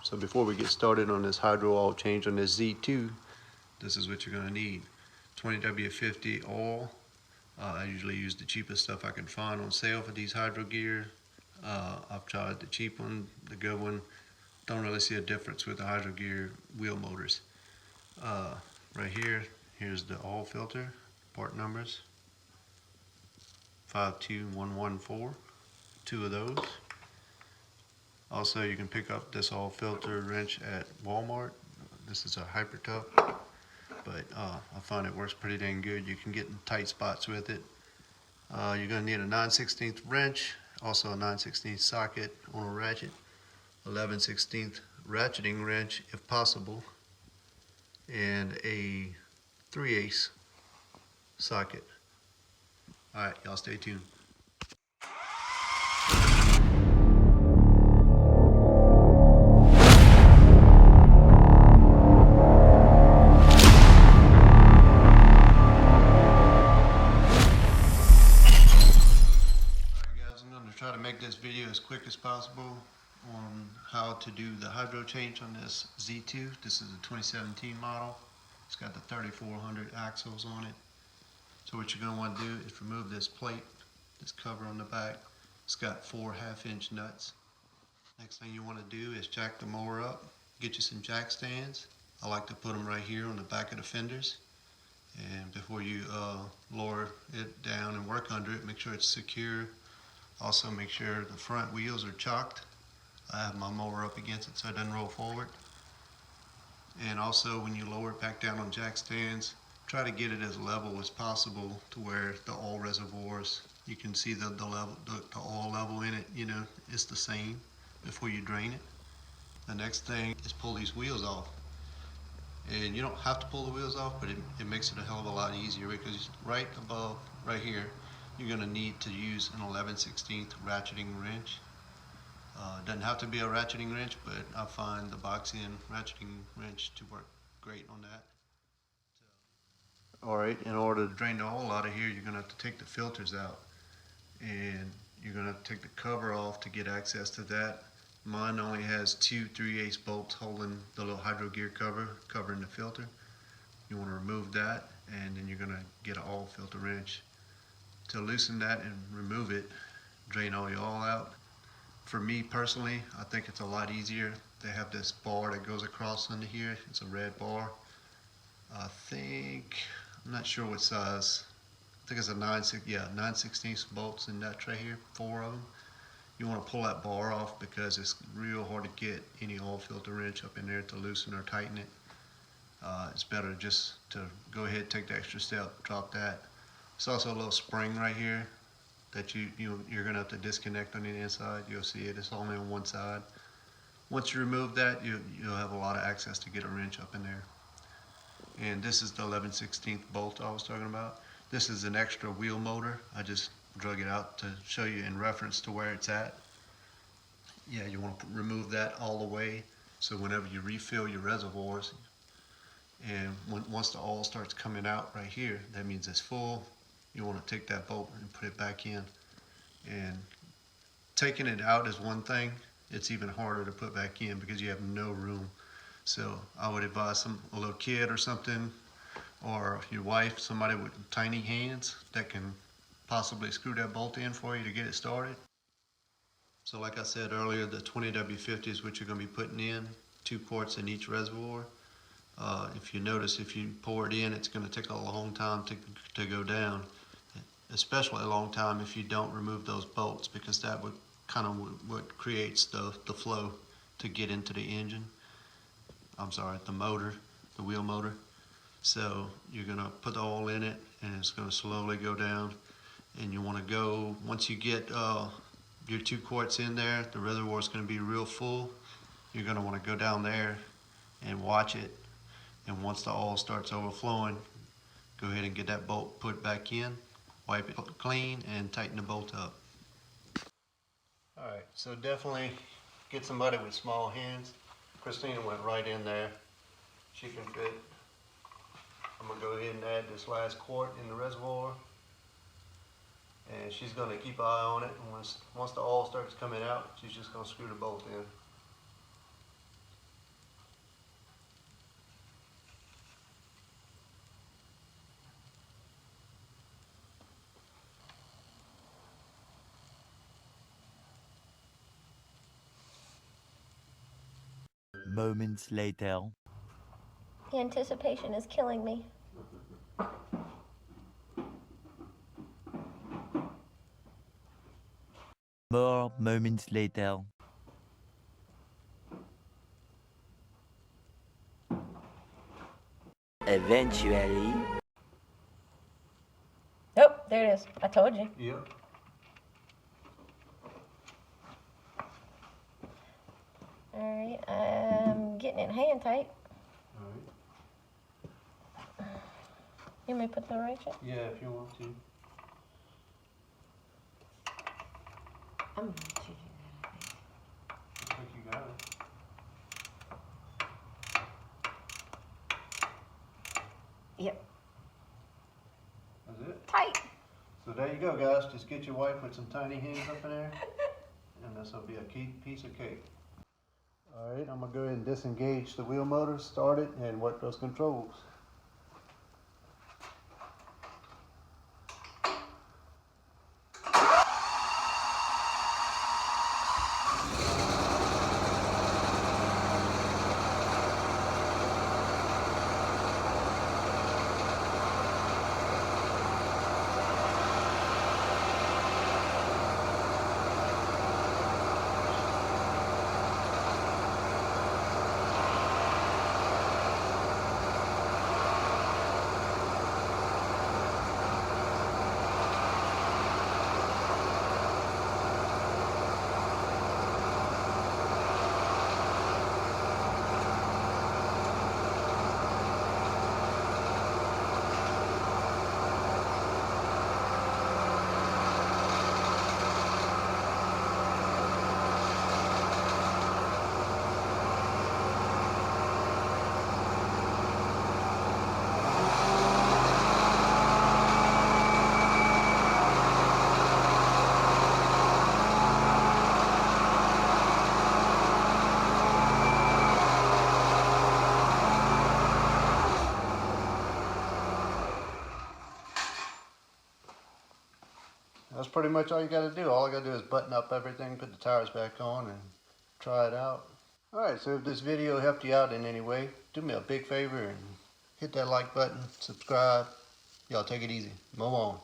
So before we get started on this hydro oil change on this Z2, this is what you're going to need. 20W50 oil. I usually use the cheapest stuff I can find on sale for these hydro gear. I've tried the cheap one, the good one. Don't really see a difference with the hydro gear wheel motors. Right here, here's the oil filter, part numbers. 52114, two of those. Also, you can pick up this oil filter wrench at Walmart. This is a hyper tough, but I find it works pretty dang good. You can get in tight spots with it. You're going to need a 9/16 wrench, also a 9/16 socket on a ratchet, 11/16 ratcheting wrench if possible, and a 3/8 socket. Alright, y'all stay tuned. Try to make this video as quick as possible on how to do the hydro change on this Z2. This is a 2017 model. It's got the 3400 axles on it. So what you're going to want to do is remove this plate, this cover on the back. It's got 4 1/2-inch nuts. Next thing you want to do is jack the mower up. Get you some jack stands. I like to put them right here on the back of the fenders. And before you lower it down and work under it, make sure it's secure. Also make sure the front wheels are chocked. I have my mower up against it so it doesn't roll forward. And also when you lower it back down on jack stands, try to get it as level as possible to where the oil reservoirs, you can see the oil level in it, you know, it's the same before you drain it. The next thing is pull these wheels off. And you don't have to pull the wheels off, but it makes it a hell of a lot easier because right above, right here, you're going to need to use an 11/16 ratcheting wrench. It doesn't have to be a ratcheting wrench, but I find the box-end ratcheting wrench to work great on that. Alright, in order to drain the oil out of here, you're going to have to take the filters out. And you're going to have to take the cover off to get access to that. Mine only has 2 3/8 bolts holding the little hydro gear cover, covering the filter. You want to remove that, and then you're going to get an oil filter wrench. To loosen that and remove it, drain all your oil out. For me personally, I think it's a lot easier. They have this bar that goes across under here. It's a red bar. I'm not sure what size. I think it's a 9/16 bolts in that tray here, 4 of them. You want to pull that bar off because it's real hard to get any oil filter wrench up in there to loosen or tighten it. It's better just to go ahead, take the extra step, drop that. There's also a little spring right here that you're going to have to disconnect on the inside. You'll see it. It's only on one side. Once you remove that, you'll have a lot of access to get a wrench up in there. And this is the 11/16 bolt I was talking about. This is an extra wheel motor. I just drug it out to show you in reference to where it's at. Yeah, you want to remove that all the way so whenever you refill your reservoirs, and once the oil starts coming out right here, that means it's full. You want to take that bolt and put it back in. And taking it out is one thing. It's even harder to put back in because you have no room. So I would advise a little kid or something, or your wife, somebody with tiny hands that can possibly screw that bolt in for you to get it started. So like I said earlier, the 20W50 is what you're going to be putting in, 2 quarts in each reservoir. If you notice, if you pour it in, it's going to take a long time to go down. Especially a long time if you don't remove those bolts, because that would kind of what creates the flow to get into the engine. I'm sorry, the motor, the wheel motor. So you're going to put the oil in it and it's going to slowly go down. And you want to go, once you get your 2 quarts in there, the reservoir is going to be real full. You're going to want to go down there and watch it. And once the oil starts overflowing, go ahead and get that bolt put back in. Wipe it clean and tighten the bolt up. Alright, so definitely get somebody with small hands. Christina went right in there. She can fit. I'm going to go ahead and add this last quart in the reservoir. And she's going to keep an eye on it. And once the oil starts coming out, she's just going to screw the bolt in. moments later. The anticipation is killing me. More moments later. Eventually. Oh, there it is. I told you. Yep. Alright, I'm getting it hand tight. Alright. You may put the right shit? Yeah, if you want to. I'm going to do that, I think. Looks like you got it. Yep. That's it? Tight. So there you go, guys. Just get your wife with some tiny hands up in there, and this will be a piece of cake. Alright, I'm going to go ahead and disengage the wheel motor, start it, and work those controls. That's pretty much all you got to do. All I got to do is button up everything, put the tires back on, and try it out. Alright, so if this video helped you out in any way, do me a big favor and hit that like button, subscribe. Y'all take it easy. Move on.